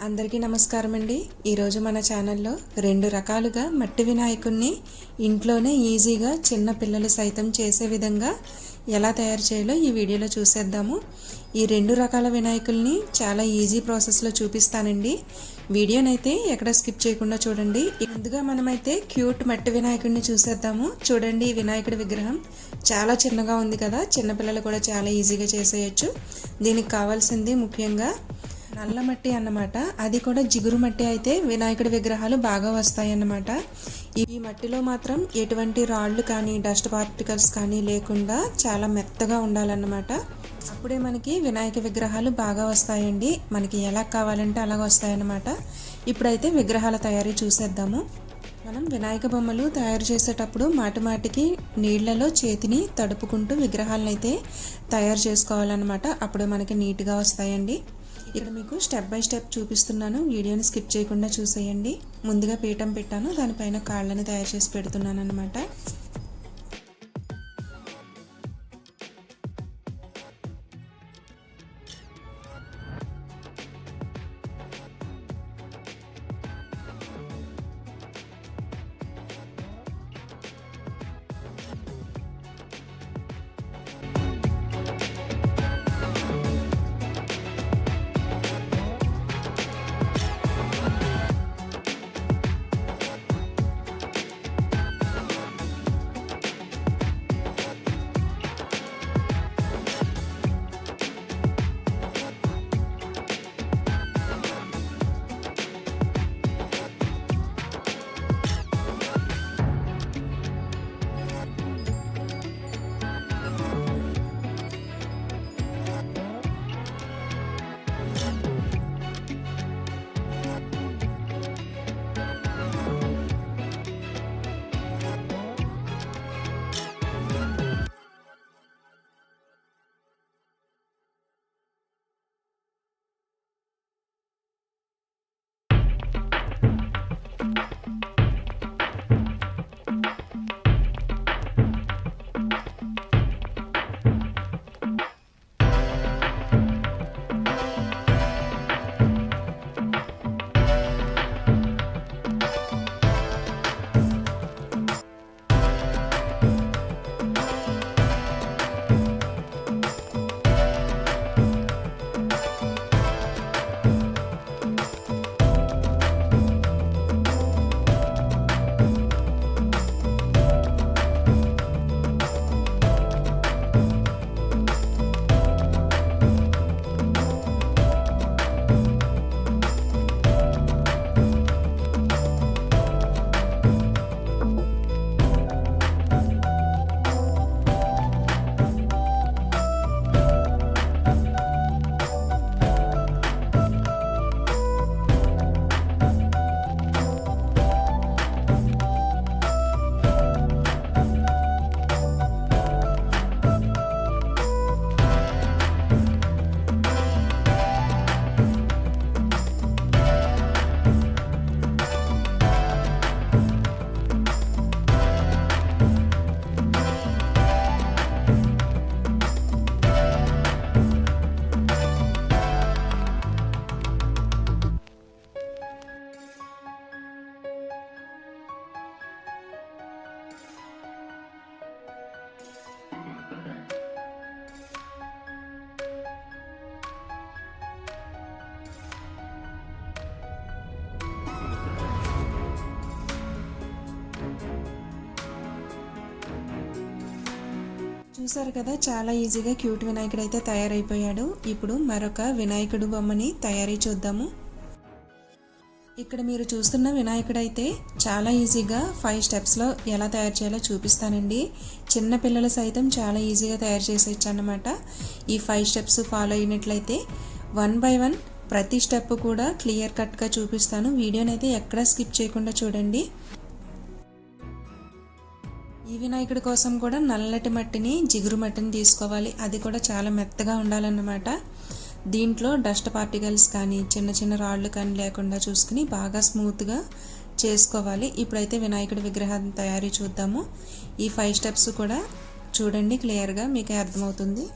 అందరికీ నమస్కారం అండి. ఈరోజు మన ఛానల్లో 2 రకాలుగా మట్టి వినాయకుడిని ఇంట్లోనే ఈజీగా చిన్న పిల్లలు సైతం చేసే విధంగా ఎలా తయారు చేయాలో ఈ వీడియోలో చూసేద్దాము. ఈ 2 రకాల వినాయకుల్ని చాలా ఈజీ ప్రాసెస్లో చూపిస్తానండి. వీడియోనైతే ఎక్కడ స్కిప్ చేయకుండా చూడండి. ముందుగా మనమైతే క్యూట్ మట్టి వినాయకుడిని చూసేద్దాము. చూడండి, ఈ వినాయకుడి విగ్రహం చాలా చిన్నగా ఉంది కదా, చిన్నపిల్లలు కూడా చాలా ఈజీగా చేసేయచ్చు. దీనికి కావాల్సింది ముఖ్యంగా నల్ల మట్టి అన్నమాట. అది కూడా జిగురు మట్టి అయితే వినాయకుడి విగ్రహాలు బాగా వస్తాయి అన్నమాట. ఈ మట్టిలో మాత్రం ఎటువంటి రాళ్ళు కానీ డస్ట్ పార్టికల్స్ కానీ లేకుండా చాలా మెత్తగా ఉండాలన్నమాట. అప్పుడే మనకి వినాయక విగ్రహాలు బాగా వస్తాయండి. మనకి ఎలా కావాలంటే అలాగ వస్తాయన్నమాట. ఇప్పుడైతే విగ్రహాల తయారీ చూసేద్దాము. మనం వినాయక బొమ్మలు తయారు చేసేటప్పుడు మాటిమాటికి నీళ్లలో చేతిని తడుపుకుంటూ విగ్రహాలను అయితే తయారు చేసుకోవాలన్నమాట. అప్పుడు మనకి నీట్గా వస్తాయండి. ఇక్కడ మీకు స్టెప్ బై స్టెప్ చూపిస్తున్నాను, వీడియోని స్కిప్ చేయకుండా చూసేయండి. ముందుగా పీఠం పెట్టాను, దానిపైన కాళ్ళని తయారు చేసి పెడుతున్నాను అన్నమాట. చూసారు కదా, చాలా ఈజీగా క్యూట్ వినాయకుడు అయితే తయారైపోయాడు. ఇప్పుడు మరొక వినాయకుడు బొమ్మని తయారీ చూద్దాము. ఇక్కడ మీరు చూస్తున్న వినాయకుడు అయితే చాలా ఈజీగా 5 స్టెప్స్లో ఎలా తయారు చేయాలో చూపిస్తానండి. చిన్న పిల్లలు సైతం చాలా ఈజీగా తయారు చేసేయచ్చు అన్నమాట. ఈ 5 స్టెప్స్ ఫాలో అయినట్లయితే 1 by 1 ప్రతి స్టెప్ కూడా క్లియర్ కట్గా చూపిస్తాను. వీడియోని అయితే ఎక్కడా స్కిప్ చేయకుండా చూడండి. ఈ వినాయకుడి కోసం కూడా నల్లటి మట్టిని, జిగురు మట్టిని తీసుకోవాలి. అది కూడా చాలా మెత్తగా ఉండాలన్నమాట. దీంట్లో డస్ట్ పార్టికల్స్ కానీ చిన్న చిన్న రాళ్ళు కానీ లేకుండా చూసుకుని బాగా స్మూత్గా చేసుకోవాలి. ఇప్పుడైతే వినాయకుడి విగ్రహం తయారీ చూద్దాము. ఈ 5 స్టెప్స్ కూడా చూడండి, క్లియర్గా మీకే అర్థమవుతుంది.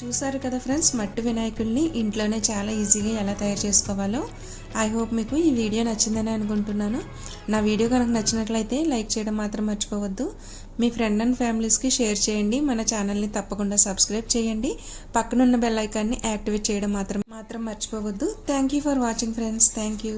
చూసారు కదా ఫ్రెండ్స్, మట్టి వినాయకుల్ని ఇంట్లోనే చాలా ఈజీగా ఎలా తయారు చేసుకోవాలో. ఐ హోప్ మీకు ఈ వీడియో నచ్చిందని అనుకుంటున్నాను. నా వీడియో కనుక నచ్చినట్లయితే లైక్ చేయడం మాత్రం మర్చిపోవద్దు. మీ ఫ్రెండ్ అండ్ ఫ్యామిలీస్కి షేర్ చేయండి. మన ఛానల్ని తప్పకుండా సబ్స్క్రైబ్ చేయండి. పక్కనున్న బెల్ ఐకాన్ని యాక్టివేట్ చేయడం మాత్రం మర్చిపోవద్దు. Thank you for watching friends. Thank you.